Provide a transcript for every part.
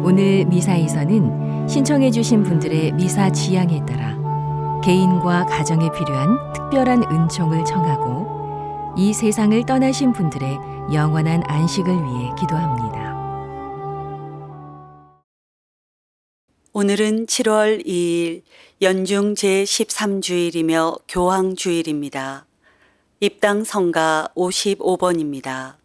오늘 미사에서는 신청해 주신 분들의 미사 지향에 따라 개인과 가정에 필요한 특별한 은총을 청하고 이 세상을 떠나신 분들의 영원한 안식을 위해 기도합니다. 오늘은 7월 2일 연중 제13주일이며 교황주일입니다. 입당 성가 55번입니다.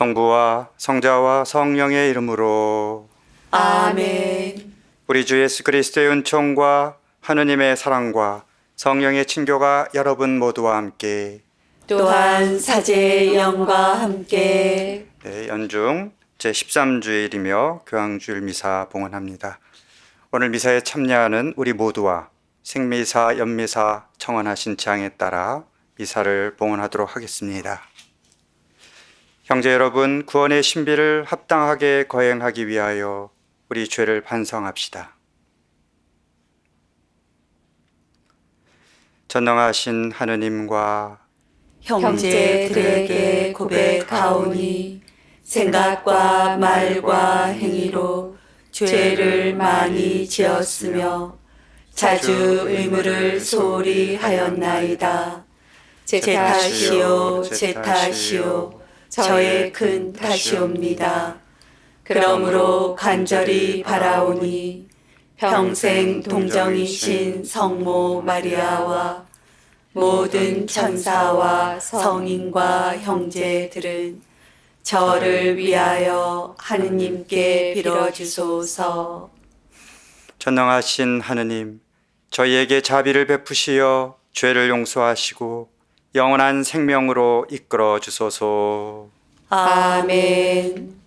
성부와 성자와 성령의 이름으로 아멘. 우리 주 예수 그리스도의 은총과 하느님의 사랑과 성령의 친교가 여러분 모두와 함께 또한 사제의 영과 함께 연중 제13주일이며 교황주일 미사 봉헌합니다. 오늘 미사에 참여하는 우리 모두와 생미사, 연미사 청원하신 지향에 따라 미사를 봉헌하도록 하겠습니다. 형제 여러분, 구원의 신비를 합당하게 거행하기 위하여 우리 죄를 반성합시다. 전능하신 하느님과 형제들에게 고백하오니 생각과 말과 행위로 죄를 많이 지었으며 자주 의무를 소홀히 하였나이다. 제 탓이요, 제 탓이요, 저의 큰 탓이옵니다. 그러므로 간절히 바라오니 평생 동정이신 성모 마리아와 모든 천사와 성인과 형제들은 저를 위하여 하느님께 빌어주소서. 전능하신 하느님, 저희에게 자비를 베푸시어 죄를 용서하시고 영원한 생명으로 이끌어 주소서. 아멘.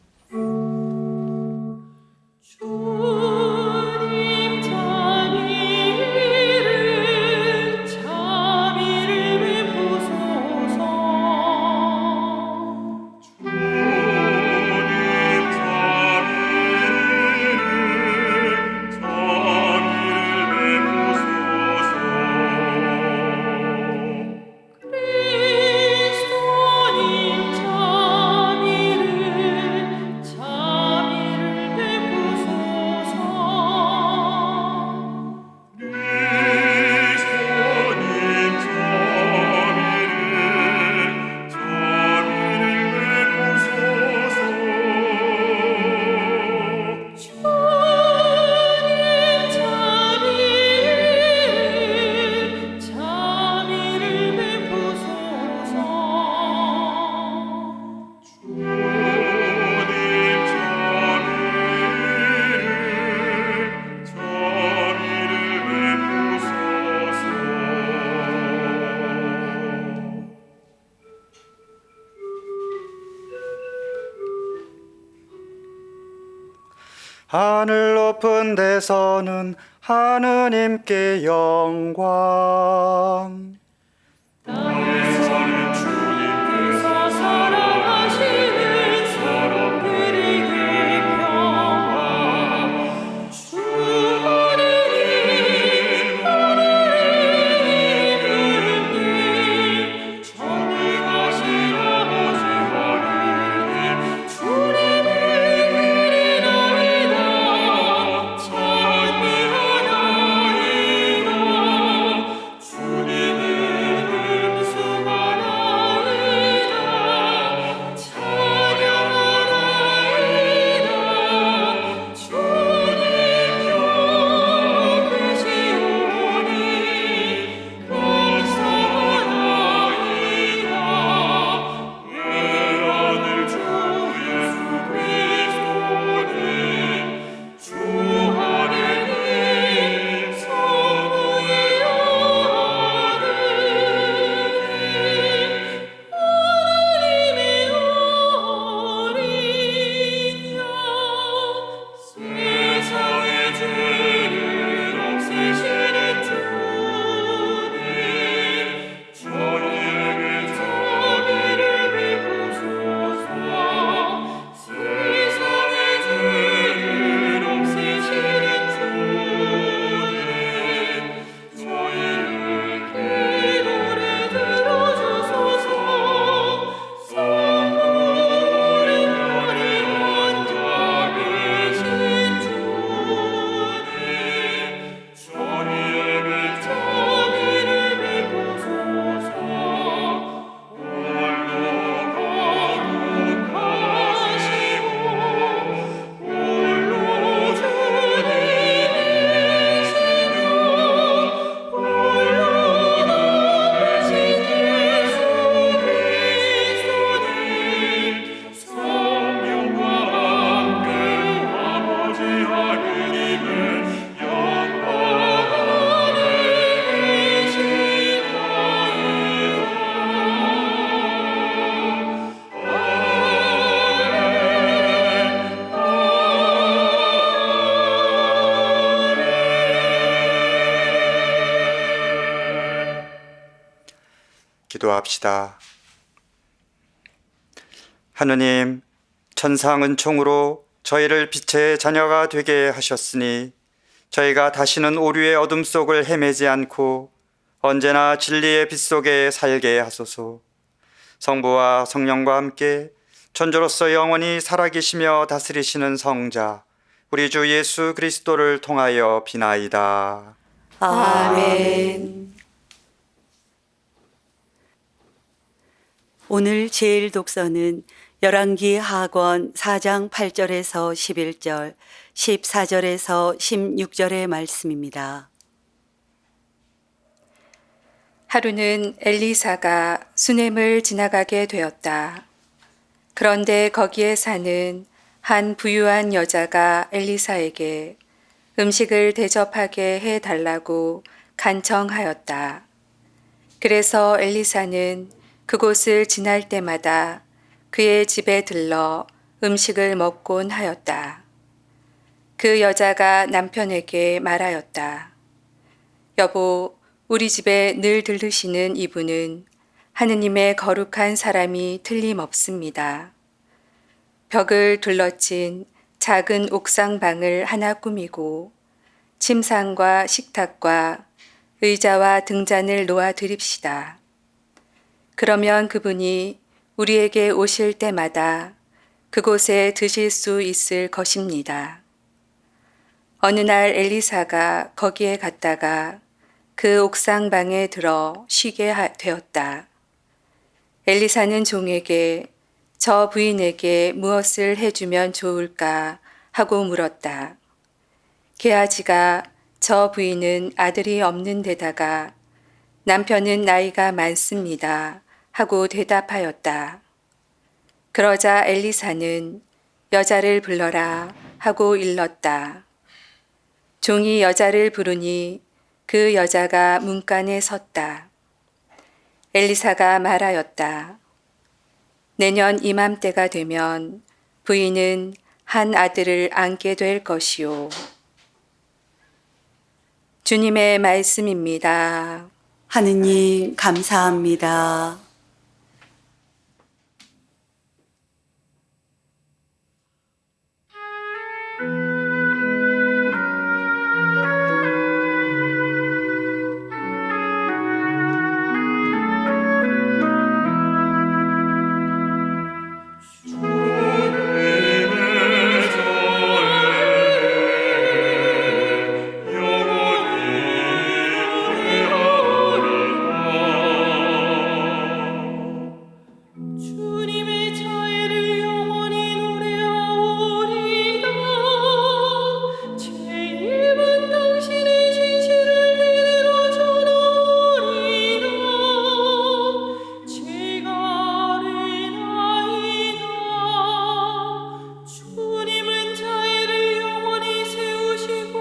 하늘 높은 데서는 하느님께 영광, 땅에서는 주님께서 사랑하시는 사람들에게 평화. 주 하느님, 하느님, 전능하신 아버지 하느님, 주님을 그리나이다. 찬미하나이다. 주님을 기도합시다. 하느님, 천상 은총으로 저희를 빛의 자녀가 되게 하셨으니 저희가 다시는 오류의 어둠 속을 헤매지 않고 언제나 진리의 빛 속에 살게 하소서. 성부와 성령과 함께 천주로서 영원히 살아계시며 다스리시는 성자 우리 주 예수 그리스도를 통하여 비나이다. 아멘. 오늘 제일 독서는 열왕기 하권 4장 8절에서 11절, 14절에서 16절의 말씀입니다. 하루는 엘리사가 수넴을 지나가게 되었다. 그런데 거기에 사는 한 부유한 여자가 엘리사에게 음식을 대접하게 해달라고 간청하였다. 그래서 엘리사는 그곳을 지날 때마다 그의 집에 들러 음식을 먹곤 하였다. 그 여자가 남편에게 말하였다. 여보, 우리 집에 늘 들르시는 이분은 하느님의 거룩한 사람이 틀림없습니다. 벽을 둘러친 작은 옥상방을 하나 꾸미고 침상과 식탁과 의자와 등잔을 놓아 드립시다. 그러면 그분이 우리에게 오실 때마다 그곳에 드실 수 있을 것입니다. 어느 날 엘리사가 거기에 갔다가 그 옥상방에 들어 쉬게 되었다. 엘리사는 종에게 저 부인에게 무엇을 해주면 좋을까 하고 물었다. 게하지가 저 부인은 아들이 없는 데다가 남편은 나이가 많습니다 하고 대답하였다. 그러자 엘리사는 여자를 불러라 하고 일렀다. 종이 여자를 부르니 그 여자가 문간에 섰다. 엘리사가 말하였다. 내년 이맘때가 되면 부인은 한 아들을 안게 될 것이요. 주님의 말씀입니다. 하느님 감사합니다. 주님의 자애를 영원히 노래하오리다. 제 입은 당신의 진실을 대대로 전하오리다. 제가 아뢰나이다. 주님은 자애를 영원히 세우시고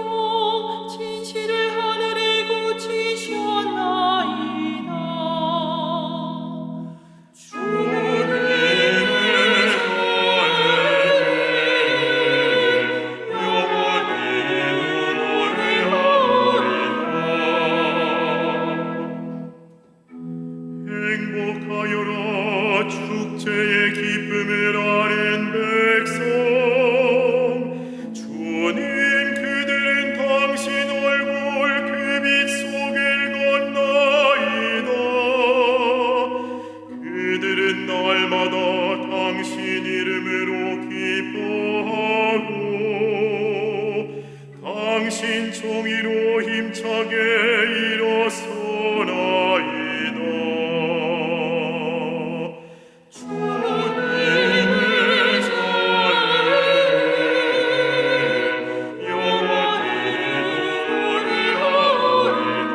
진실을 하늘에 굳히셨나이다. 행복하여라 축제의 기쁨을 아는 백성. 주님 그들은 당신 얼굴 그 빛 속을 건너이다. 그들은 날마다 당신 이름으로 기뻐하고 당신 정의로 힘차게 일어서나이다. 주님의 자애 영원히 노래하리다.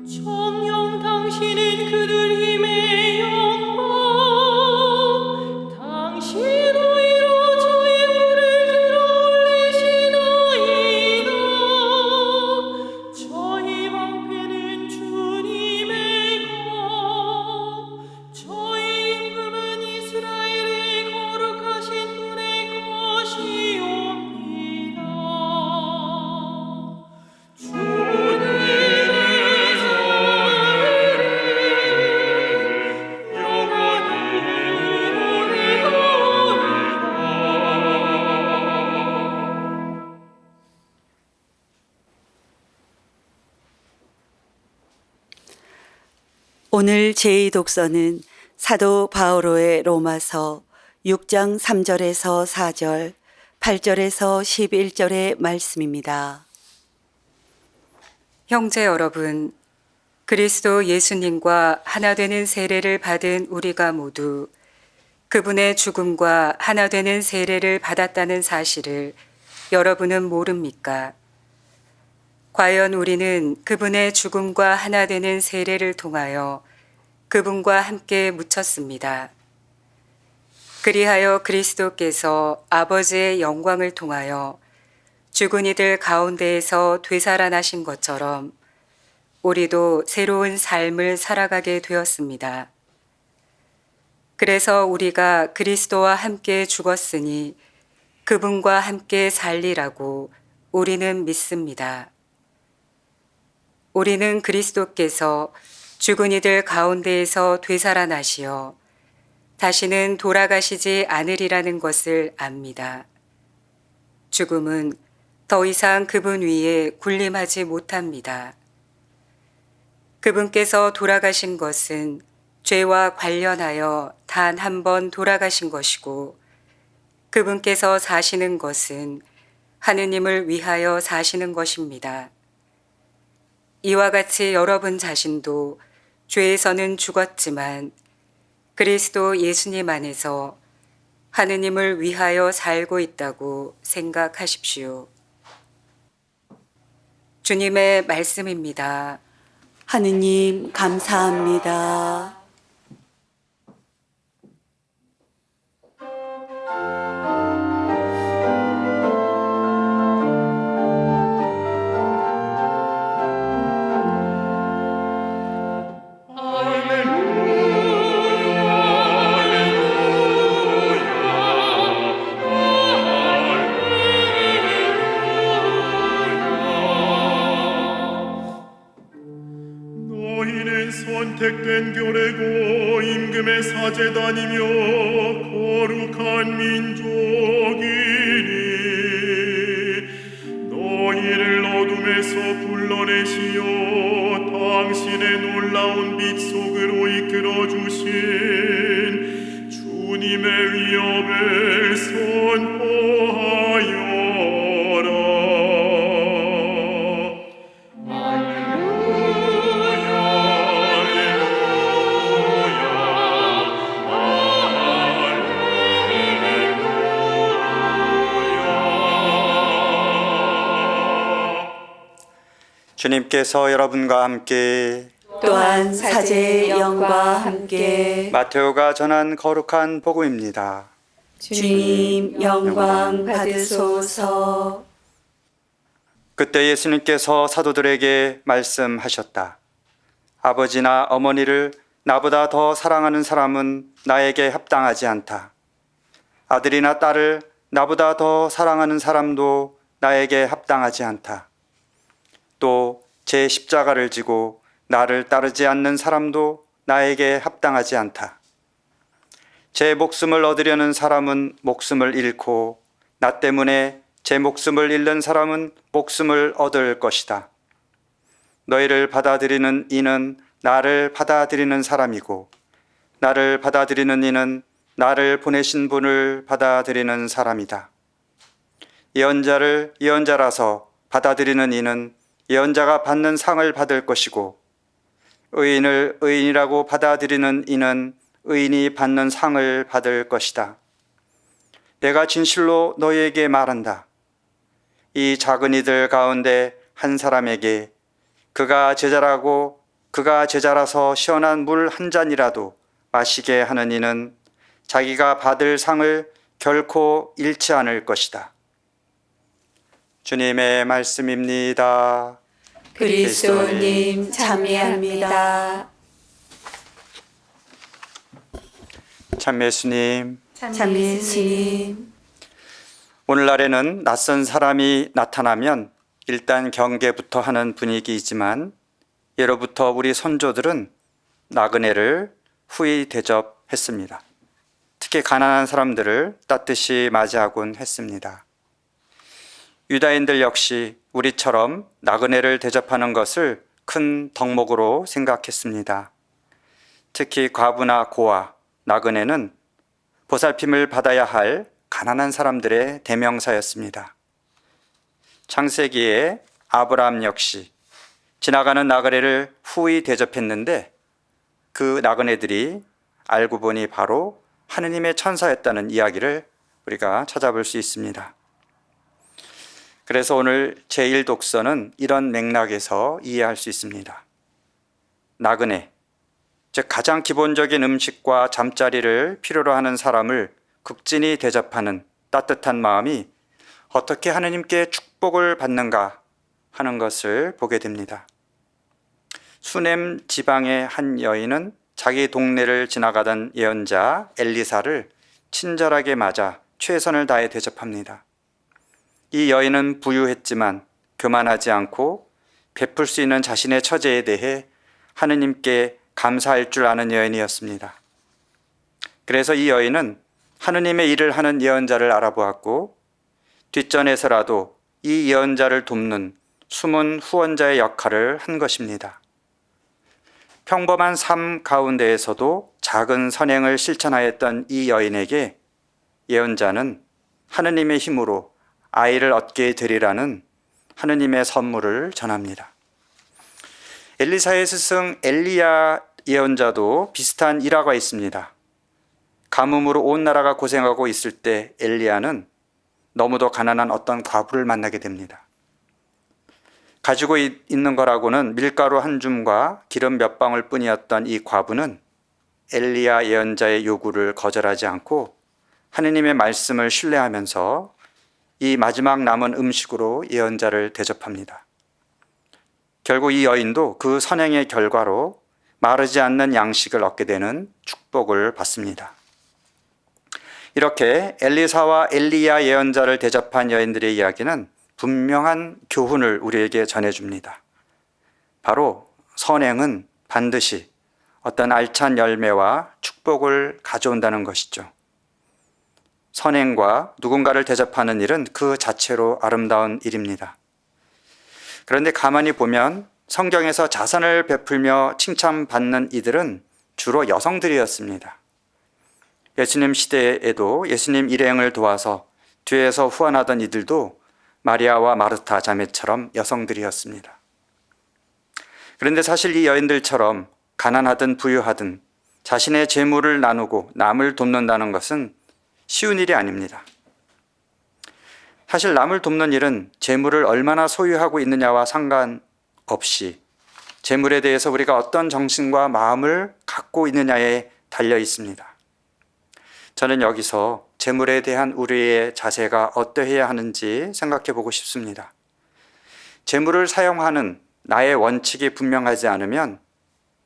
정녕 당신은 그들 힘의 영광. 당신 의로 저의 물을 들어 올리시나이다. 오늘 제2 독서는 사도 바오로의 로마서 6장 3절에서 4절, 8절에서 11절의 말씀입니다. 형제 여러분, 그리스도 예수님과 하나 되는 세례를 받은 우리가 모두 그분의 죽음과 하나 되는 세례를 받았다는 사실을 여러분은 모릅니까? 과연 우리는 그분의 죽음과 하나 되는 세례를 통하여 그분과 함께 묻혔습니다. 그리하여 그리스도께서 아버지의 영광을 통하여 죽은 이들 가운데에서 되살아나신 것처럼 우리도 새로운 삶을 살아가게 되었습니다. 그래서 우리가 그리스도와 함께 죽었으니 그분과 함께 살리라고 우리는 믿습니다. 우리는 그리스도께서 죽은 이들 가운데에서 되살아나시어 다시는 돌아가시지 않으리라는 것을 압니다. 죽음은 더 이상 그분 위에 군림하지 못합니다. 그분께서 돌아가신 것은 죄와 관련하여 단 한 번 돌아가신 것이고 그분께서 사시는 것은 하느님을 위하여 사시는 것입니다. 이와 같이 여러분 자신도 죄에서는 죽었지만 그리스도 예수님 안에서 하느님을 위하여 살고 있다고 생각하십시오. 주님의 말씀입니다. 하느님 감사합니다. 너희는 선택된 교례고 임금의 사제단이며 거룩한 민족이니 너희를 어둠에서 불러내시어 당신의 놀라운 빛 속으로 이끌어 주신 주님의 위엄을 선포하여라. 주님께서 여러분과 함께 또한 사제의 영과 함께 마테오가 전한 거룩한 복음입니다. 주님 영광 받으소서. 그때 예수님께서 사도들에게 말씀하셨다. 아버지나 어머니를 나보다 더 사랑하는 사람은 나에게 합당하지 않다. 아들이나 딸을 나보다 더 사랑하는 사람도 나에게 합당하지 않다. 또 제 십자가를 지고 나를 따르지 않는 사람도 나에게 합당하지 않다. 제 목숨을 얻으려는 사람은 목숨을 잃고 나 때문에 제 목숨을 잃는 사람은 목숨을 얻을 것이다. 너희를 받아들이는 이는 나를 받아들이는 사람이고 나를 받아들이는 이는 나를 보내신 분을 받아들이는 사람이다. 예언자를 예언자라서 받아들이는 이는 예언자가 받는 상을 받을 것이고 의인을 의인이라고 받아들이는 이는 의인이 받는 상을 받을 것이다. 내가 진실로 너희에게 말한다. 이 작은 이들 가운데 한 사람에게 그가 제자라서 시원한 물 한 잔이라도 마시게 하는 이는 자기가 받을 상을 결코 잃지 않을 것이다. 주님의 말씀입니다. 그리스도님 참여합니다. 참예수님, 참예수님. 오늘날에는 낯선 사람이 나타나면 일단 경계부터 하는 분위기이지만 예로부터 우리 선조들은 나그네를 후히 대접했습니다. 특히 가난한 사람들을 따뜻이 맞이하곤 했습니다. 유다인들 역시 우리처럼 나그네를 대접하는 것을 큰 덕목으로 생각했습니다. 특히 과부나 고아, 나그네는 보살핌을 받아야 할 가난한 사람들의 대명사였습니다. 창세기에 아브라함 역시 지나가는 나그네를 후히 대접했는데 그 나그네들이 알고 보니 바로 하느님의 천사였다는 이야기를 우리가 찾아볼 수 있습니다. 그래서 오늘 제1독서는 이런 맥락에서 이해할 수 있습니다. 나그네, 즉 가장 기본적인 음식과 잠자리를 필요로 하는 사람을 극진히 대접하는 따뜻한 마음이 어떻게 하느님께 축복을 받는가 하는 것을 보게 됩니다. 수넴 지방의 한 여인은 자기 동네를 지나가던 예언자 엘리사를 친절하게 맞아 최선을 다해 대접합니다. 이 여인은 부유했지만 교만하지 않고 베풀 수 있는 자신의 처제에 대해 하느님께 감사할 줄 아는 여인이었습니다. 그래서 이 여인은 하느님의 일을 하는 예언자를 알아보았고 뒷전에서라도 이 예언자를 돕는 숨은 후원자의 역할을 한 것입니다. 평범한 삶 가운데에서도 작은 선행을 실천하였던 이 여인에게 예언자는 하느님의 힘으로 아이를 얻게 되리라는 하느님의 선물을 전합니다. 엘리사의 스승 엘리야 예언자도 비슷한 일화가 있습니다. 가뭄으로 온 나라가 고생하고 있을 때 엘리야는 너무도 가난한 어떤 과부를 만나게 됩니다. 가지고 있는 거라고는 밀가루 한 줌과 기름 몇 방울 뿐이었던 이 과부는 엘리야 예언자의 요구를 거절하지 않고 하느님의 말씀을 신뢰하면서 이 마지막 남은 음식으로 예언자를 대접합니다. 결국 이 여인도 그 선행의 결과로 마르지 않는 양식을 얻게 되는 축복을 받습니다. 이렇게 엘리사와 엘리야 예언자를 대접한 여인들의 이야기는 분명한 교훈을 우리에게 전해줍니다. 바로 선행은 반드시 어떤 알찬 열매와 축복을 가져온다는 것이죠. 선행과 누군가를 대접하는 일은 그 자체로 아름다운 일입니다. 그런데 가만히 보면 성경에서 자선을 베풀며 칭찬받는 이들은 주로 여성들이었습니다. 예수님 시대에도 예수님 일행을 도와서 뒤에서 후원하던 이들도 마리아와 마르타 자매처럼 여성들이었습니다. 그런데 사실 이 여인들처럼 가난하든 부유하든 자신의 재물을 나누고 남을 돕는다는 것은 쉬운 일이 아닙니다. 사실 남을 돕는 일은 재물을 얼마나 소유하고 있느냐와 상관없이 재물에 대해서 우리가 어떤 정신과 마음을 갖고 있느냐에 달려 있습니다. 저는 여기서 재물에 대한 우리의 자세가 어떠해야 하는지 생각해 보고 싶습니다. 재물을 사용하는 나의 원칙이 분명하지 않으면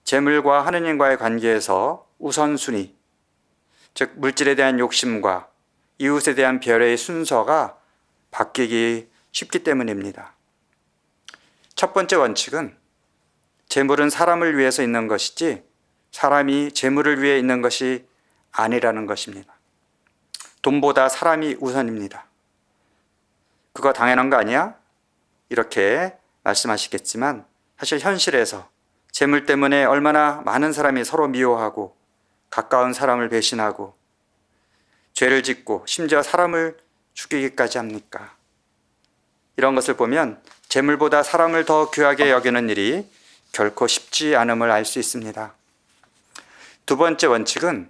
재물과 하느님과의 관계에서 우선순위, 즉 물질에 대한 욕심과 이웃에 대한 배려의 순서가 바뀌기 쉽기 때문입니다. 첫 번째 원칙은 재물은 사람을 위해서 있는 것이지 사람이 재물을 위해 있는 것이 아니라는 것입니다. 돈보다 사람이 우선입니다. 그거 당연한 거 아니야? 이렇게 말씀하시겠지만 사실 현실에서 재물 때문에 얼마나 많은 사람이 서로 미워하고 가까운 사람을 배신하고 죄를 짓고 심지어 사람을 죽이기까지 합니까? 이런 것을 보면 재물보다 사람을 더 귀하게 여기는 일이 결코 쉽지 않음을 알 수 있습니다. 두 번째 원칙은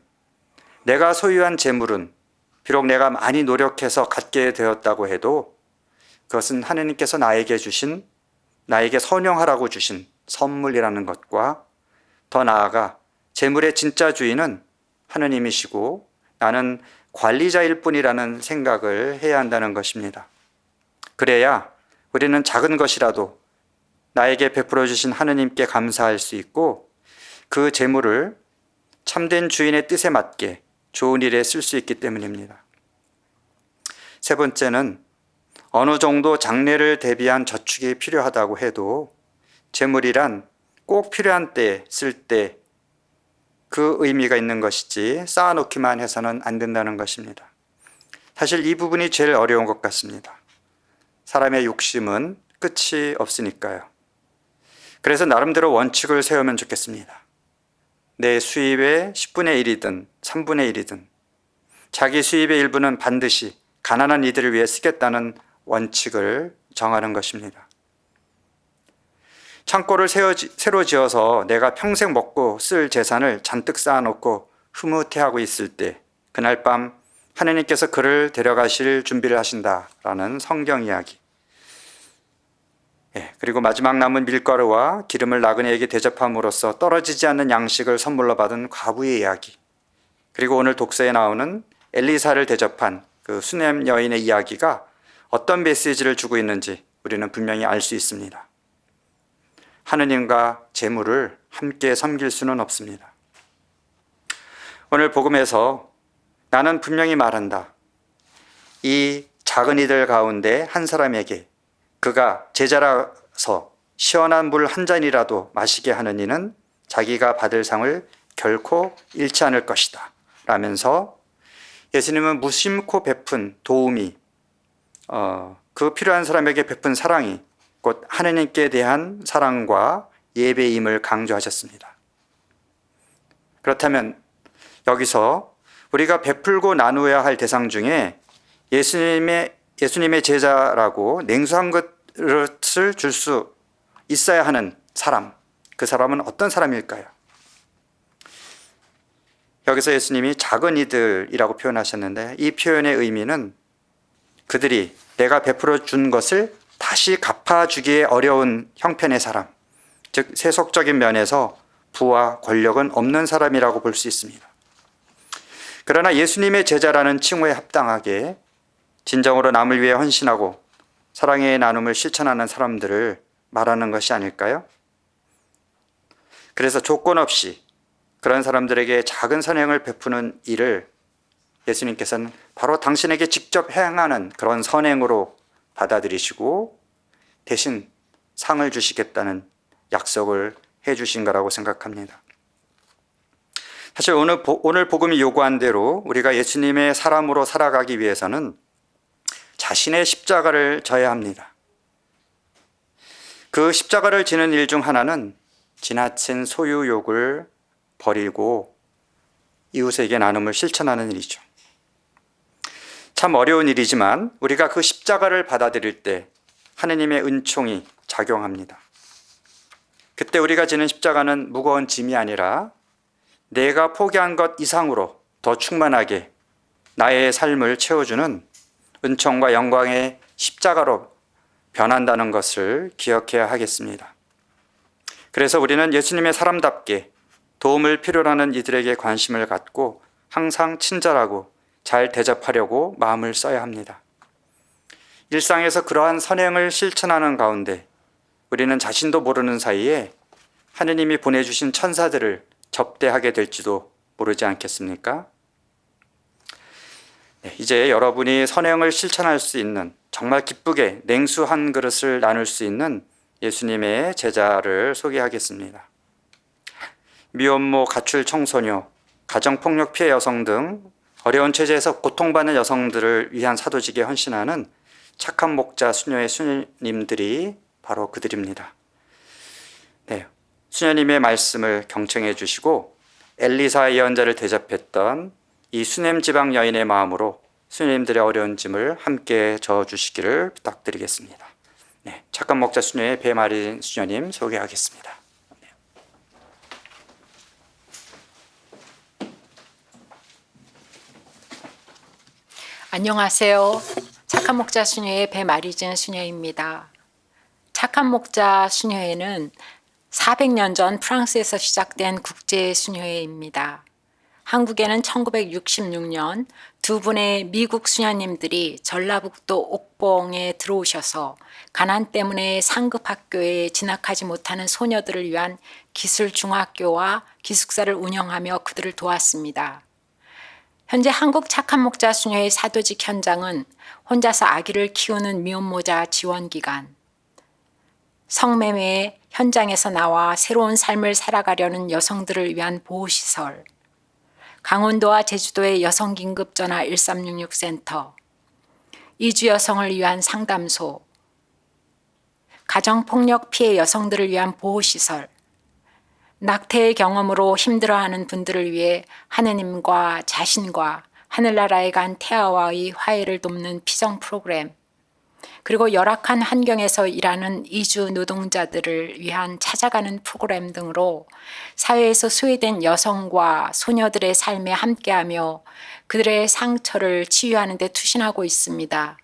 내가 소유한 재물은 비록 내가 많이 노력해서 갖게 되었다고 해도 그것은 하느님께서 나에게 주신, 나에게 선용하라고 주신 선물이라는 것과 더 나아가 재물의 진짜 주인은 하느님이시고 나는 관리자일 뿐이라는 생각을 해야 한다는 것입니다. 그래야 우리는 작은 것이라도 나에게 베풀어 주신 하느님께 감사할 수 있고 그 재물을 참된 주인의 뜻에 맞게 좋은 일에 쓸 수 있기 때문입니다. 세 번째는 어느 정도 장래를 대비한 저축이 필요하다고 해도 재물이란 꼭 필요한 때에 쓸 때 그 의미가 있는 것이지 쌓아놓기만 해서는 안 된다는 것입니다. 사실 이 부분이 제일 어려운 것 같습니다. 사람의 욕심은 끝이 없으니까요. 그래서 나름대로 원칙을 세우면 좋겠습니다. 내 수입의 10분의 1이든 3분의 1이든 자기 수입의 일부는 반드시 가난한 이들을 위해 쓰겠다는 원칙을 정하는 것입니다. 창고를 새로 지어서 내가 평생 먹고 쓸 재산을 잔뜩 쌓아놓고 흐뭇해하고 있을 때 그날 밤 하느님께서 그를 데려가실 준비를 하신다라는 성경 이야기. 그리고 마지막 남은 밀가루와 기름을 나그네에게 대접함으로써 떨어지지 않는 양식을 선물로 받은 과부의 이야기. 그리고 오늘 독서에 나오는 엘리사를 대접한 그 수넴 여인의 이야기가 어떤 메시지를 주고 있는지 우리는 분명히 알 수 있습니다. 하느님과 재물을 함께 섬길 수는 없습니다. 오늘 복음에서 나는 분명히 말한다. 이 작은 이들 가운데 한 사람에게 그가 제자라서 시원한 물 한 잔이라도 마시게 하는 이는 자기가 받을 상을 결코 잃지 않을 것이다 라면서 예수님은 무심코 베푼 도움이 그 필요한 사람에게 베푼 사랑이 곧 하느님께 대한 사랑과 예배임을 강조하셨습니다. 그렇다면 여기서 우리가 베풀고 나누어야 할 대상 중에 예수님의 제자라고 냉수한 것을 줄 수 있어야 하는 사람, 그 사람은 어떤 사람일까요? 여기서 예수님이 작은 이들이라고 표현하셨는데 이 표현의 의미는 그들이 내가 베풀어 준 것을 다시 갚아주기에 어려운 형편의 사람, 즉 세속적인 면에서 부와 권력은 없는 사람이라고 볼 수 있습니다. 그러나 예수님의 제자라는 칭호에 합당하게 진정으로 남을 위해 헌신하고 사랑의 나눔을 실천하는 사람들을 말하는 것이 아닐까요? 그래서 조건 없이 그런 사람들에게 작은 선행을 베푸는 일을 예수님께서는 바로 당신에게 직접 행하는 그런 선행으로 받아들이시고 대신 상을 주시겠다는 약속을 해 주신 거라고 생각합니다. 사실 오늘 복음이 요구한 대로 우리가 예수님의 사람으로 살아가기 위해서는 자신의 십자가를 져야 합니다. 그 십자가를 지는 일 중 하나는 지나친 소유욕을 버리고 이웃에게 나눔을 실천하는 일이죠. 참 어려운 일이지만 우리가 그 십자가를 받아들일 때 하느님의 은총이 작용합니다. 그때 우리가 지는 십자가는 무거운 짐이 아니라 내가 포기한 것 이상으로 더 충만하게 나의 삶을 채워주는 은총과 영광의 십자가로 변한다는 것을 기억해야 하겠습니다. 그래서 우리는 예수님의 사람답게 도움을 필요로 하는 이들에게 관심을 갖고 항상 친절하고 잘 대접하려고 마음을 써야 합니다. 일상에서 그러한 선행을 실천하는 가운데 우리는 자신도 모르는 사이에 하느님이 보내주신 천사들을 접대하게 될지도 모르지 않겠습니까? 이제 여러분이 선행을 실천할 수 있는 정말 기쁘게 냉수 한 그릇을 나눌 수 있는 예수님의 제자를 소개하겠습니다. 미혼모, 가출 청소녀, 가정폭력 피해 여성 등 어려운 처지에서 고통받는 여성들을 위한 사도직에 헌신하는 착한 목자 수녀의 수녀님들이 바로 그들입니다. 수녀님의 말씀을 경청해 주시고 엘리사 예언자를 대접했던 이 수넴 지방 여인의 마음으로 수녀님들의 어려운 짐을 함께 져주시기를 부탁드리겠습니다. 착한 목자 수녀의 배마린 수녀님 소개하겠습니다. 안녕하세요. 착한 목자 수녀의 배마리진 수녀입니다. 착한 목자 수녀회는 400년 전 프랑스에서 시작된 국제 수녀회입니다. 한국에는 1966년 두 분의 미국 수녀님들이 전라북도 옥봉에 들어오셔서 가난 때문에 상급 학교에 진학하지 못하는 소녀들을 위한 기술 중학교와 기숙사를 운영하며 그들을 도왔습니다. 현재 한국 착한 목자 수녀의 사도직 현장은 혼자서 아기를 키우는 미혼모자 지원기관, 성매매 현장에서 나와 새로운 삶을 살아가려는 여성들을 위한 보호시설, 강원도와 제주도의 여성긴급전화 1366 센터, 이주 여성을 위한 상담소, 가정폭력 피해 여성들을 위한 보호시설, 낙태의 경험으로 힘들어하는 분들을 위해 하느님과 자신과 하늘나라에 간 태아와의 화해를 돕는 피정 프로그램, 그리고 열악한 환경에서 일하는 이주 노동자들을 위한 찾아가는 프로그램 등으로 사회에서 소외된 여성과 소녀들의 삶에 함께하며 그들의 상처를 치유하는 데 투신하고 있습니다.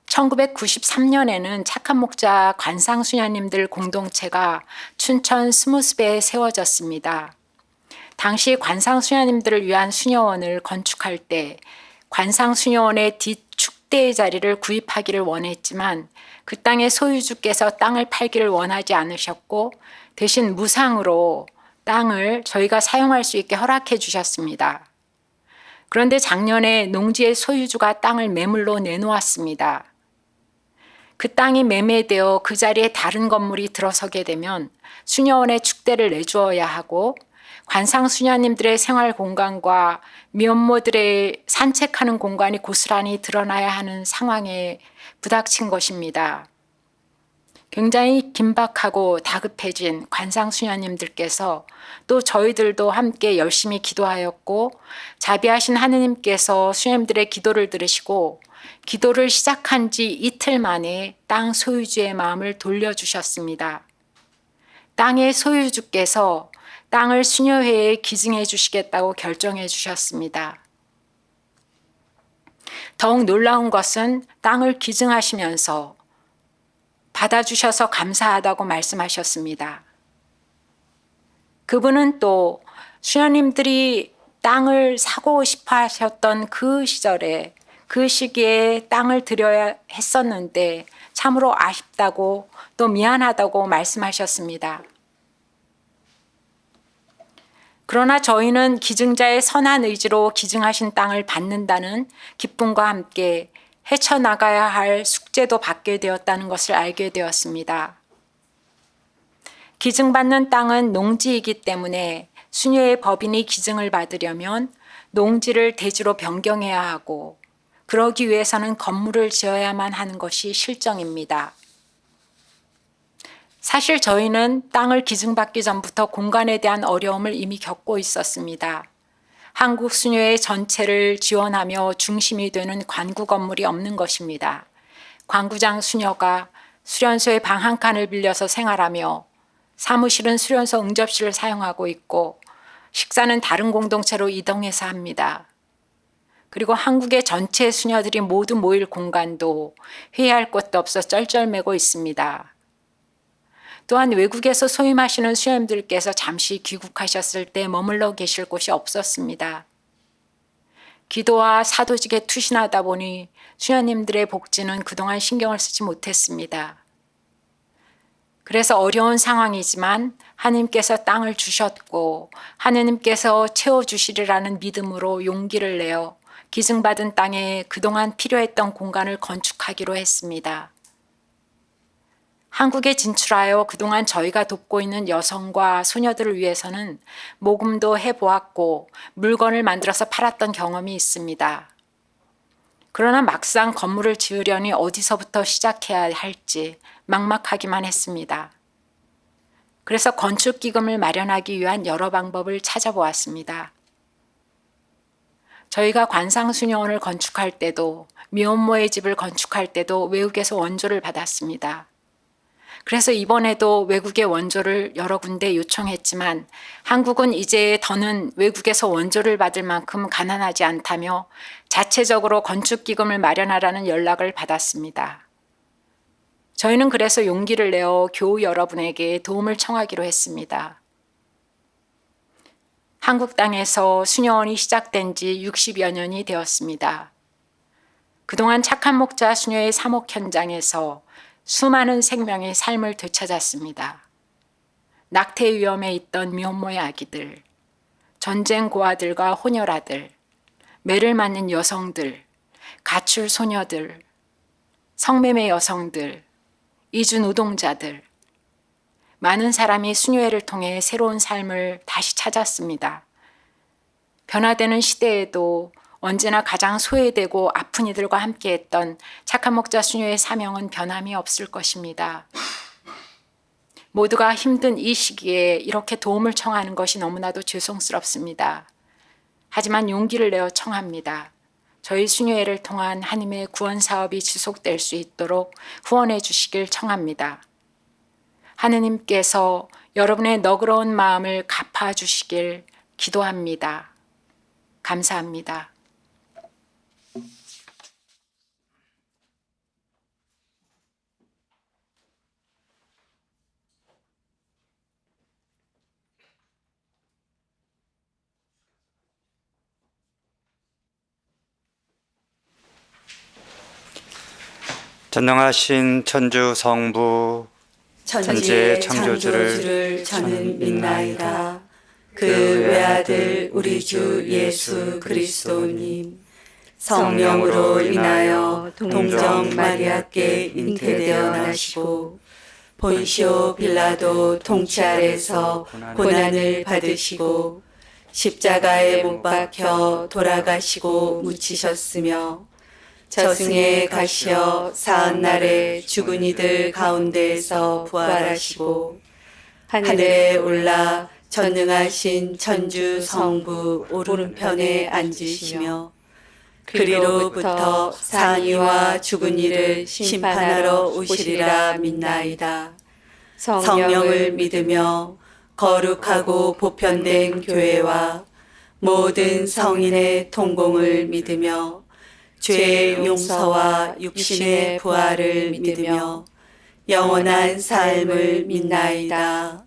1993년에는 착한 목자 관상수녀님들 공동체가 춘천 스무스베에 세워졌습니다. 당시 관상수녀님들을 위한 수녀원을 건축할 때 관상수녀원의 뒷축대의 자리를 구입하기를 원했지만 그 땅의 소유주께서 땅을 팔기를 원하지 않으셨고 대신 무상으로 땅을 저희가 사용할 수 있게 허락해 주셨습니다. 그런데 작년에 농지의 소유주가 땅을 매물로 내놓았습니다. 그 땅이 매매되어 그 자리에 다른 건물이 들어서게 되면 수녀원에 축대를 내주어야 하고 관상수녀님들의 생활 공간과 미혼모들의 산책하는 공간이 고스란히 드러나야 하는 상황에 부닥친 것입니다. 굉장히 긴박하고 다급해진 관상수녀님들께서 또 저희들도 함께 열심히 기도하였고 자비하신 하느님께서 수녀님들의 기도를 들으시고 기도를 시작한 지 이틀 만에 땅 소유주의 마음을 돌려주셨습니다. 땅의 소유주께서 땅을 수녀회에 기증해 주시겠다고 결정해 주셨습니다. 더욱 놀라운 것은 땅을 기증하시면서 받아주셔서 감사하다고 말씀하셨습니다. 그분은 또 수녀님들이 땅을 사고 싶어 하셨던 그 시절에 그 시기에 땅을 드려야 했었는데 참으로 아쉽다고 또 미안하다고 말씀하셨습니다. 그러나 저희는 기증자의 선한 의지로 기증하신 땅을 받는다는 기쁨과 함께 헤쳐나가야 할 숙제도 받게 되었다는 것을 알게 되었습니다. 기증받는 땅은 농지이기 때문에 수녀의 법인이 기증을 받으려면 농지를 대지로 변경해야 하고 그러기 위해서는 건물을 지어야만 하는 것이 실정입니다. 사실 저희는 땅을 기증받기 전부터 공간에 대한 어려움을 이미 겪고 있었습니다. 한국 수녀회 전체를 지원하며 중심이 되는 관구 건물이 없는 것입니다. 관구장 수녀가 수련소의 방 한 칸을 빌려서 생활하며 사무실은 수련소 응접실을 사용하고 있고 식사는 다른 공동체로 이동해서 합니다. 그리고 한국의 전체 수녀들이 모두 모일 공간도 회의할 곳도 없어 쩔쩔매고 있습니다. 또한 외국에서 소임하시는 수녀님들께서 잠시 귀국하셨을 때 머물러 계실 곳이 없었습니다. 기도와 사도직에 투신하다 보니 수녀님들의 복지는 그동안 신경을 쓰지 못했습니다. 그래서 어려운 상황이지만 하느님께서 땅을 주셨고 하느님께서 채워주시리라는 믿음으로 용기를 내어 기증받은 땅에 그동안 필요했던 공간을 건축하기로 했습니다. 한국에 진출하여 그동안 저희가 돕고 있는 여성과 소녀들을 위해서는 모금도 해보았고 물건을 만들어서 팔았던 경험이 있습니다. 그러나 막상 건물을 지으려니 어디서부터 시작해야 할지 막막하기만 했습니다. 그래서 건축기금을 마련하기 위한 여러 방법을 찾아보았습니다. 저희가 관상수녀원을 건축할 때도 미혼모의 집을 건축할 때도 외국에서 원조를 받았습니다. 그래서 이번에도 외국의 원조를 여러 군데 요청했지만 한국은 이제 더는 외국에서 원조를 받을 만큼 가난하지 않다며 자체적으로 건축기금을 마련하라는 연락을 받았습니다. 저희는 그래서 용기를 내어 교우 여러분에게 도움을 청하기로 했습니다. 한국 땅에서 수녀원이 시작된 지 60여 년이 되었습니다. 그동안 착한 목자 수녀의 사목 현장에서 수많은 생명의 삶을 되찾았습니다. 낙태 위험에 있던 미혼모의 아기들, 전쟁 고아들과 혼혈아들, 매를 맞는 여성들, 가출 소녀들, 성매매 여성들, 이주 노동자들, 많은 사람이 수녀회를 통해 새로운 삶을 다시 찾았습니다. 변화되는 시대에도 언제나 가장 소외되고 아픈 이들과 함께했던 착한 목자 수녀의 사명은 변함이 없을 것입니다. 모두가 힘든 이 시기에 이렇게 도움을 청하는 것이 너무나도 죄송스럽습니다. 하지만 용기를 내어 청합니다. 저희 수녀회를 통한 하나님의 구원 사업이 지속될 수 있도록 후원해 주시길 청합니다. 하느님께서 여러분의 너그러운 마음을 갚아 주시길 기도합니다. 감사합니다. 전능하신 천주 성부 천지의 창조주를 저는 믿나이다. 그 외아들 우리 주 예수 그리스도님 성령으로 인하여 동정 마리아께 잉태되어 나시고 본시오 빌라도 통치 아래서 고난을 받으시고 십자가에 못 박혀 돌아가시고 묻히셨으며 저승에 가시어 사흔날에 죽은 이들 가운데에서 부활하시고 하늘에 올라 전능하신 천주 성부 오른편에 앉으시며 그리로부터 상이와 죽은 이를 심판하러 오시리라 믿나이다. 성령을 믿으며 거룩하고 보편된 교회와 모든 성인의 통공을 믿으며 죄의 용서와 육신의 부활을 믿으며 영원한 삶을 믿나이다.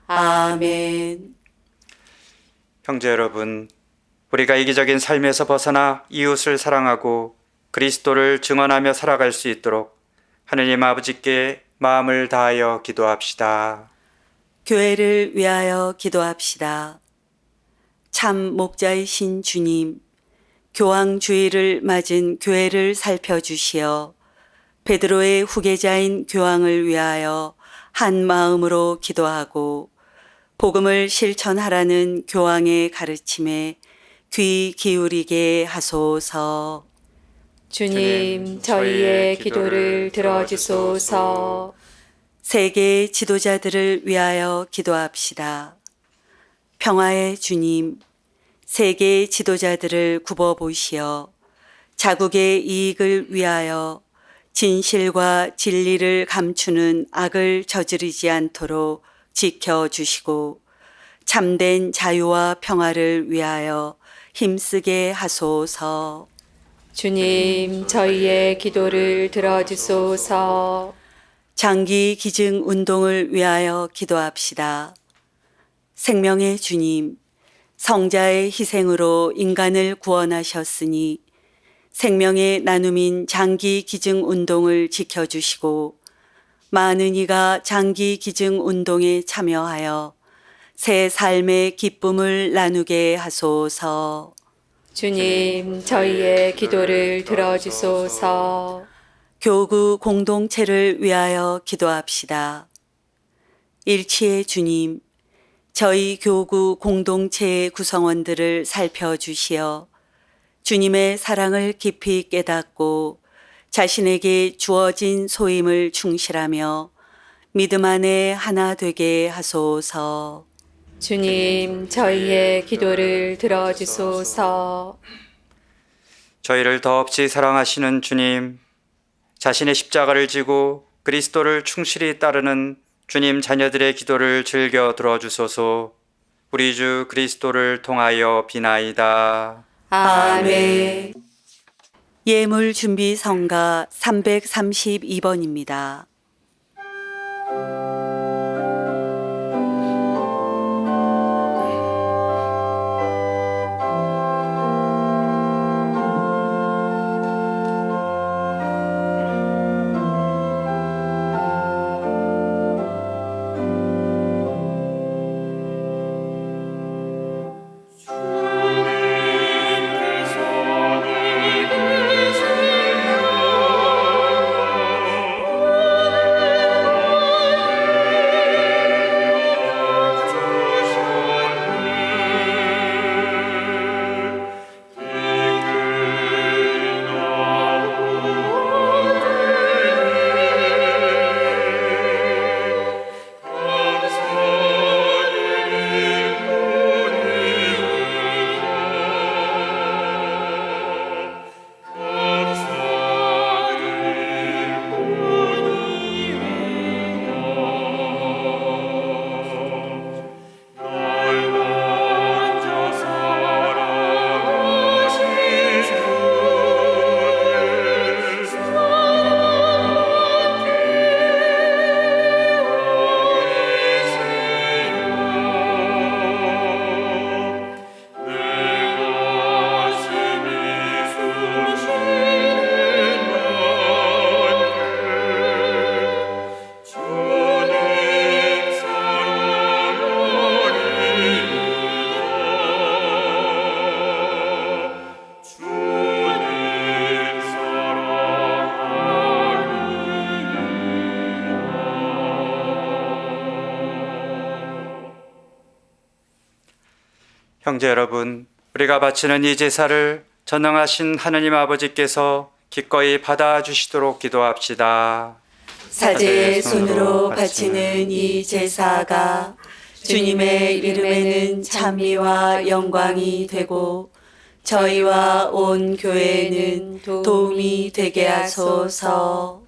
아멘. 형제 여러분, 우리가 이기적인 삶에서 벗어나 이웃을 사랑하고 그리스도를 증언하며 살아갈 수 있도록 하느님 아버지께 마음을 다하여 기도합시다. 교회를 위하여 기도합시다. 참 목자이신 주님, 교황주의를 맞은 교회를 살펴주시어 베드로의 후계자인 교황을 위하여 한 마음으로 기도하고 복음을 실천하라는 교황의 가르침에 귀 기울이게 하소서. 주님, 저희의 기도를 들어주소서. 세계 지도자들을 위하여 기도합시다. 평화의 주님, 세계 지도자들을 굽어보시어 자국의 이익을 위하여 진실과 진리를 감추는 악을 저지르지 않도록 지켜주시고 참된 자유와 평화를 위하여 힘쓰게 하소서. 주님, 저희의 기도를 들어주소서. 장기 기증 운동을 위하여 기도합시다. 생명의 주님, 성자의 희생으로 인간을 구원하셨으니 생명의 나눔인 장기 기증 운동을 지켜주시고 많은 이가 장기 기증 운동에 참여하여 새 삶의 기쁨을 나누게 하소서. 주님, 저희의 기도를 들어주소서. 교구 공동체를 위하여 기도합시다. 일치의 주님, 저희 교구 공동체의 구성원들을 살펴주시어 주님의 사랑을 깊이 깨닫고 자신에게 주어진 소임을 충실하며 믿음 안에 하나 되게 하소서. 주님, 저희의 기도를 들어주소서. 저희를 더없이 사랑하시는 주님, 자신의 십자가를 지고 그리스도를 충실히 따르는 주님 자녀들의 기도를 즐겨 들어주소서. 우리 주 그리스도를 통하여 비나이다. 아멘. 예물 준비 성가 332번입니다. 주님께서 형제 여러분, 우리가 바치는 이 제사를 전능하신 하느님 아버지께서 기꺼이 받아주시도록 기도합시다. 사제의 손으로 바치는 이 제사가 주님의 이름에는 찬미와 영광이 되고 저희와 온 교회에는 도움이 되게 하소서.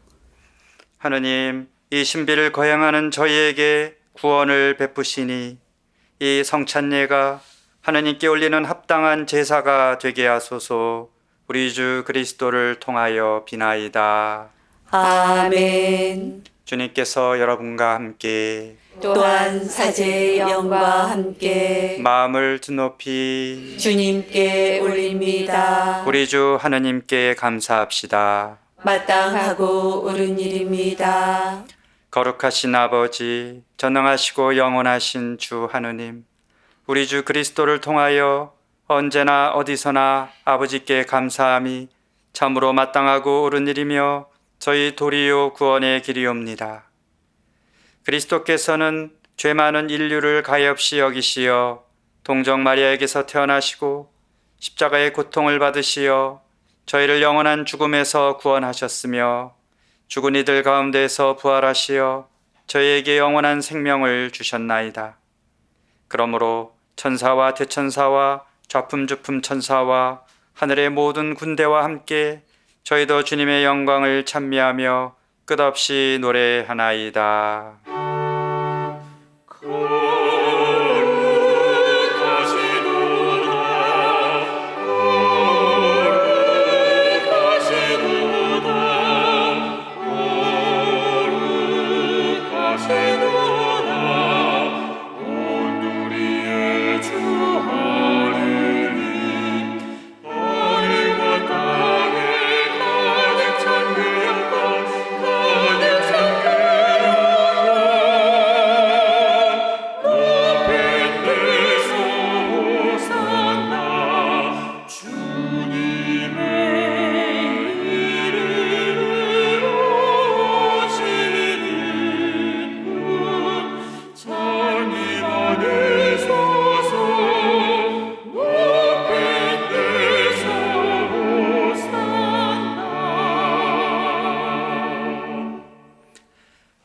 하느님, 이 신비를 거행하는 저희에게 구원을 베푸시니 이 성찬례가 하느님께 올리는 합당한 제사가 되게 하소서. 우리 주 그리스도를 통하여 비나이다. 아멘. 주님께서 여러분과 함께 또한 사제의 영과 함께 마음을 드높이 주님께 올립니다. 우리 주 하느님께 감사합시다. 마땅하고 옳은 일입니다. 거룩하신 아버지, 전능하시고 영원하신 주 하느님, 우리 주 그리스도를 통하여 언제나 어디서나 아버지께 감사함이 참으로 마땅하고 옳은 일이며 저희 도리요 구원의 길이옵니다. 그리스도께서는 죄 많은 인류를 가엾이 여기시어 동정 마리아에게서 태어나시고 십자가의 고통을 받으시어 저희를 영원한 죽음에서 구원하셨으며 죽은 이들 가운데서 부활하시어 저희에게 영원한 생명을 주셨나이다. 그러므로 천사와 대천사와 좌품주품 천사와 하늘의 모든 군대와 함께 저희도 주님의 영광을 찬미하며 끝없이 노래하나이다.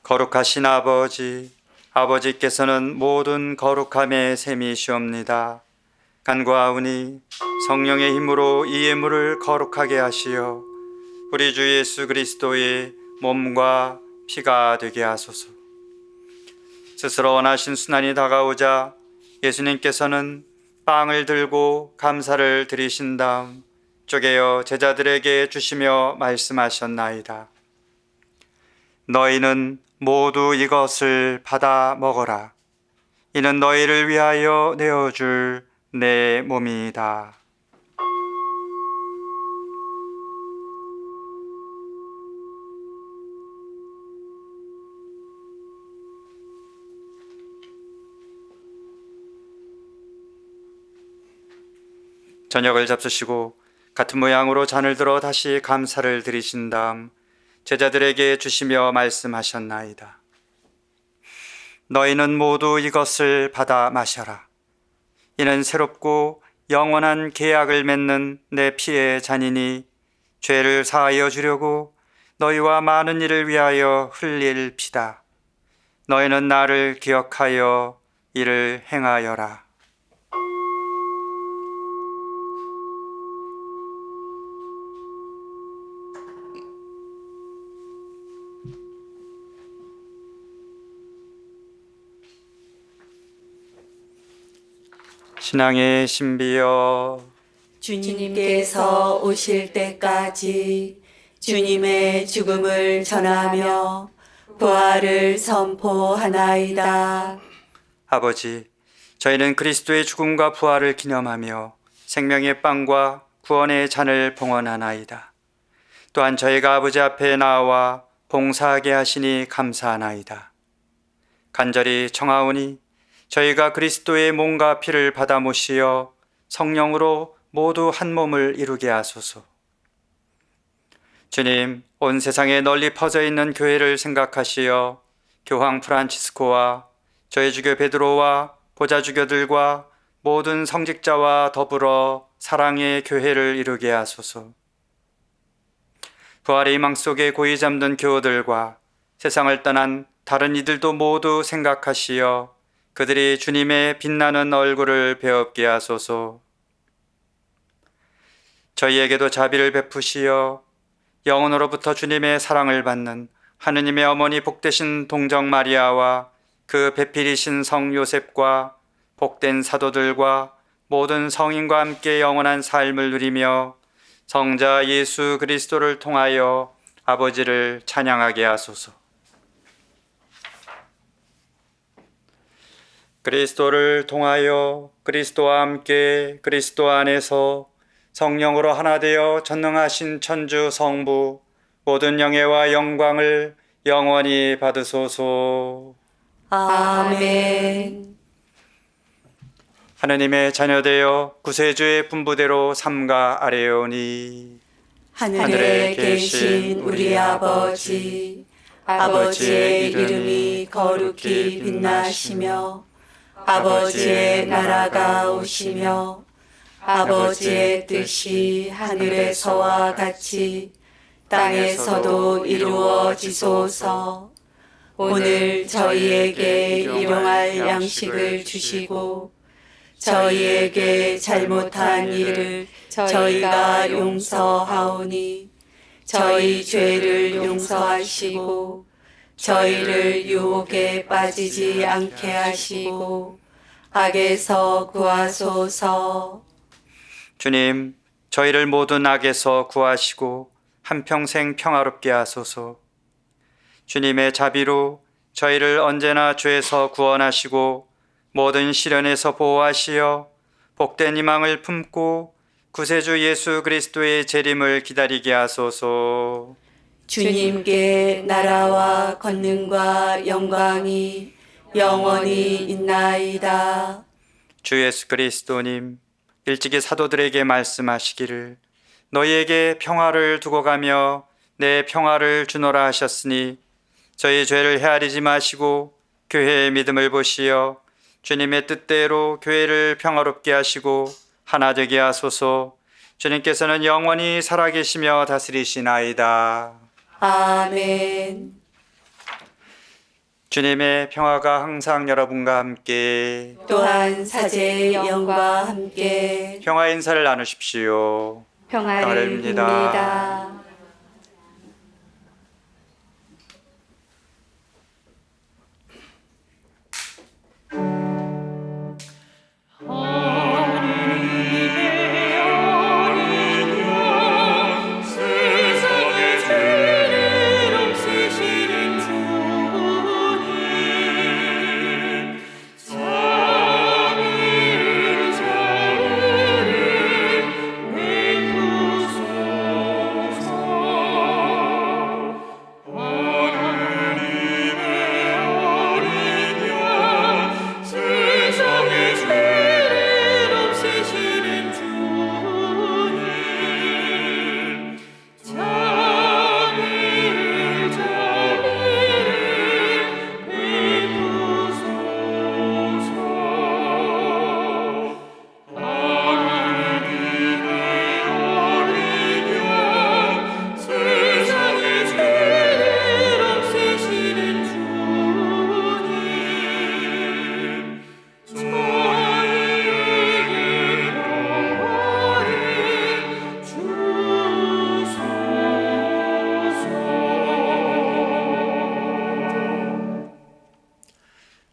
거룩하신 아버지, 아버지께서는 모든 거룩함의 셈이시옵니다. 간구하오니 성령의 힘으로 이 예물을 거룩하게 하시어 우리 주 예수 그리스도의 몸과 피가 되게 하소서. 스스로 원하신 순환이 다가오자 예수님께서는 빵을 들고 감사를 드리신 다음 쪼개어 제자들에게 주시며 말씀하셨나이다. 너희는 모두 이것을 받아 먹어라. 이는 너희를 위하여 내어줄 내 몸이다. 저녁을 잡수시고 같은 모양으로 잔을 들어 다시 감사를 드리신 다음 제자들에게 주시며 말씀하셨나이다. 너희는 모두 이것을 받아 마셔라. 이는 새롭고 영원한 계약을 맺는 내 피의 잔이니 죄를 사하여 주려고 너희와 많은 이를 위하여 흘릴 피다. 너희는 나를 기억하여 이를 행하여라. 신앙의 신비여, 주님께서 오실 때까지 주님의 죽음을 전하며 부활을 선포하나이다. 아버지, 저희는 그리스도의 죽음과 부활을 기념하며 생명의 빵과 구원의 잔을 봉헌하나이다. 또한 저희가 아버지 앞에 나와 봉사하게 하시니 감사하나이다. 간절히 청하오니 저희가 그리스도의 몸과 피를 받아 모시어 성령으로 모두 한 몸을 이루게 하소서. 주님, 온 세상에 널리 퍼져 있는 교회를 생각하시어 교황 프란치스코와 저희 주교 베드로와 보좌주교들과 모든 성직자와 더불어 사랑의 교회를 이루게 하소서. 부활의 희망 속에 고이 잠든 교우들과 세상을 떠난 다른 이들도 모두 생각하시어 그들이 주님의 빛나는 얼굴을 배웁게 하소서. 저희에게도 자비를 베푸시어 영원으로부터 주님의 사랑을 받는 하느님의 어머니 복되신 동정 마리아와 그 배필이신 성 요셉과 복된 사도들과 모든 성인과 함께 영원한 삶을 누리며 성자 예수 그리스도를 통하여 아버지를 찬양하게 하소서. 그리스도를 통하여 그리스도와 함께 그리스도 안에서 성령으로 하나 되어 전능하신 천주 성부 모든 영예와 영광을 영원히 받으소서. 아멘. 하느님의 자녀되어 구세주의 분부대로 삼가 아뢰오니 하늘에 계신 우리 아버지, 아버지의 이름이 거룩히 빛나시며 아버지의 나라가 오시며 아버지의 뜻이 하늘에서와 같이 땅에서도 이루어지소서. 오늘 저희에게 일용할 양식을 주시고 저희에게 잘못한 일을 저희가 용서하오니 저희 죄를 용서하시고 저희를 유혹에 빠지지 않게 하시고 악에서 구하소서. 주님, 저희를 모든 악에서 구하시고 한평생 평화롭게 하소서. 주님의 자비로 저희를 언제나 죄에서 구원하시고 모든 시련에서 보호하시어 복된 희망을 품고 구세주 예수 그리스도의 재림을 기다리게 하소서. 주님께 나라와 권능과 영광이 영원히 있나이다. 주 예수 그리스도님, 일찍이 사도들에게 말씀하시기를 너희에게 평화를 두고 가며 내 평화를 주노라 하셨으니 저희 죄를 헤아리지 마시고 교회의 믿음을 보시어 주님의 뜻대로 교회를 평화롭게 하시고 하나 되게 하소서. 주님께서는 영원히 살아계시며 다스리시나이다. 아멘. 주님의 평화가 항상 여러분과 함께 또한 사제의 영과 함께 평화 인사를 나누십시오. 평화를 빕니다. 세상의 죄를 없애시는 주님 자비를 베푸소서. 하느님의 어린 양 세상의 죄를 없애시는 주님 자비를 베푸소서. 하느님의 어린 양 세상의 죄를 없애시는 주님 저희에게 평화를 주소서.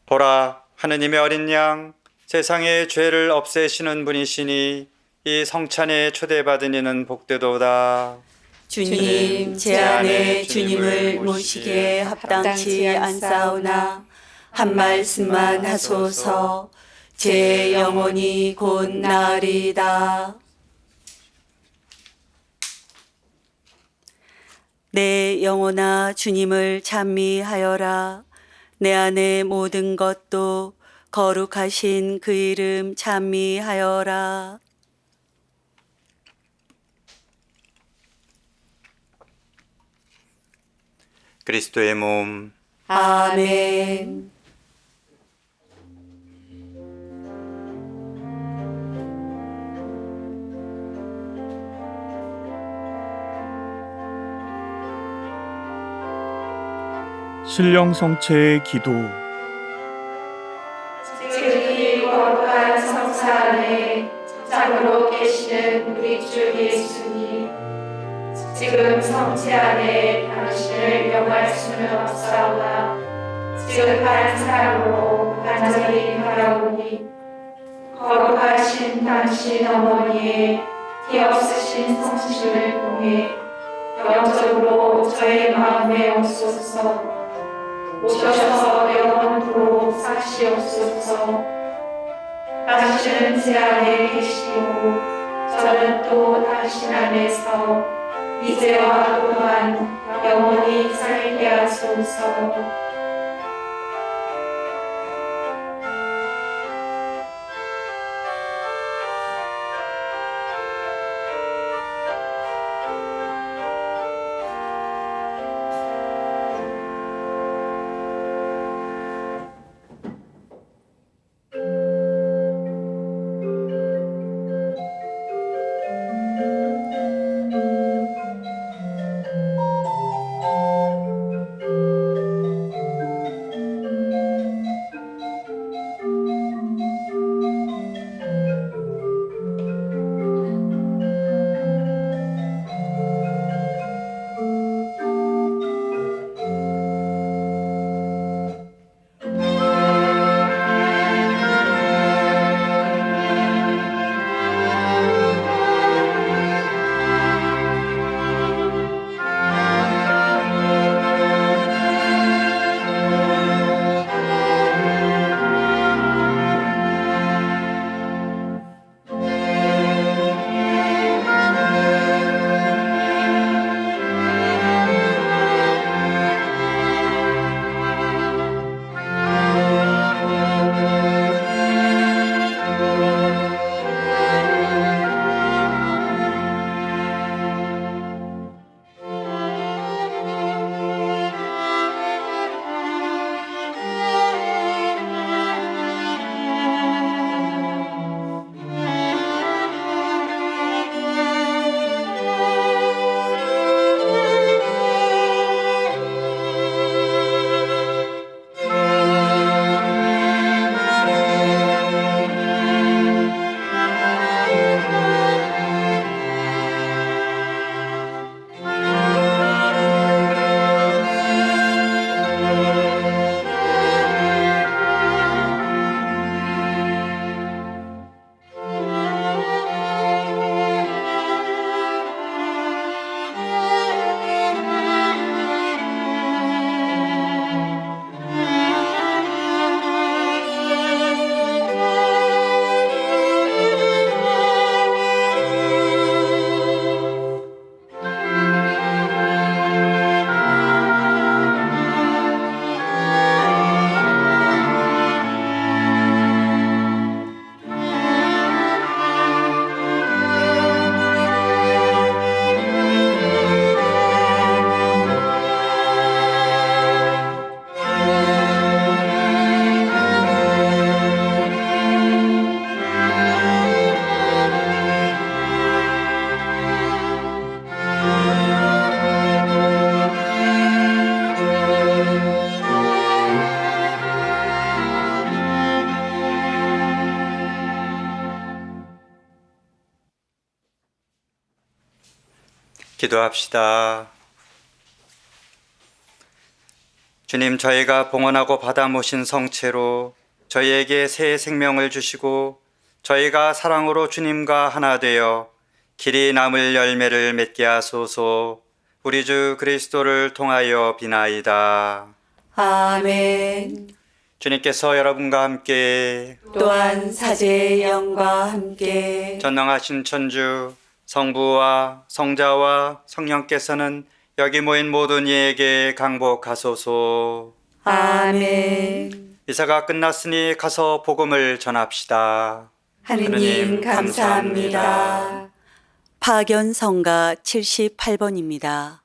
보라, 하느님의 어린 양 세상의 죄를 없애시는 분이시니 이 성찬에 초대받은 이는 복되도다. 주님, 제 안에 주님을 모시기에 합당치 않사오나 한 말씀만 하소서. 제 영혼이 곧 나으리다. 내 영혼아 주님을 찬미하여라. 내 안의 모든 것도 거룩하신 그 이름 찬미하여라. 그리스도의 몸, 아멘. 신령 성체의 기도. 지극히 거룩한 성사 안에 장으로 계시는 우리 주 예수님, 지금 성체 안에 당신을 명할 수는 없사오나 지극한 사랑으로 간절히 바라오니 거룩하신 당신 어머니의 뒤없으신 성심을 통해 영적으로 저의 마음에 오소서. 오셔서 영원토록 사시옵소서. 당신은 제 안에 계시고 저는 또 당신 안에서 이제와 또한 영원히 살게 하소서. 기도합시다. 주님, 저희가 봉헌하고 받아 모신 성체로 저희에게 새 생명을 주시고 저희가 사랑으로 주님과 하나 되어 길이 남을 열매를 맺게 하소서. 우리 주 그리스도를 통하여 비나이다. 아멘. 주님께서 여러분과 함께 또한 사제의 영과 함께 전능하신 천주 성부와 성자와 성령께서는 여기 모인 모든 이에게 강복하소서. 아멘. 미사가 끝났으니 가서 복음을 전합시다. 하느님 감사합니다. 파견 성가 78번입니다.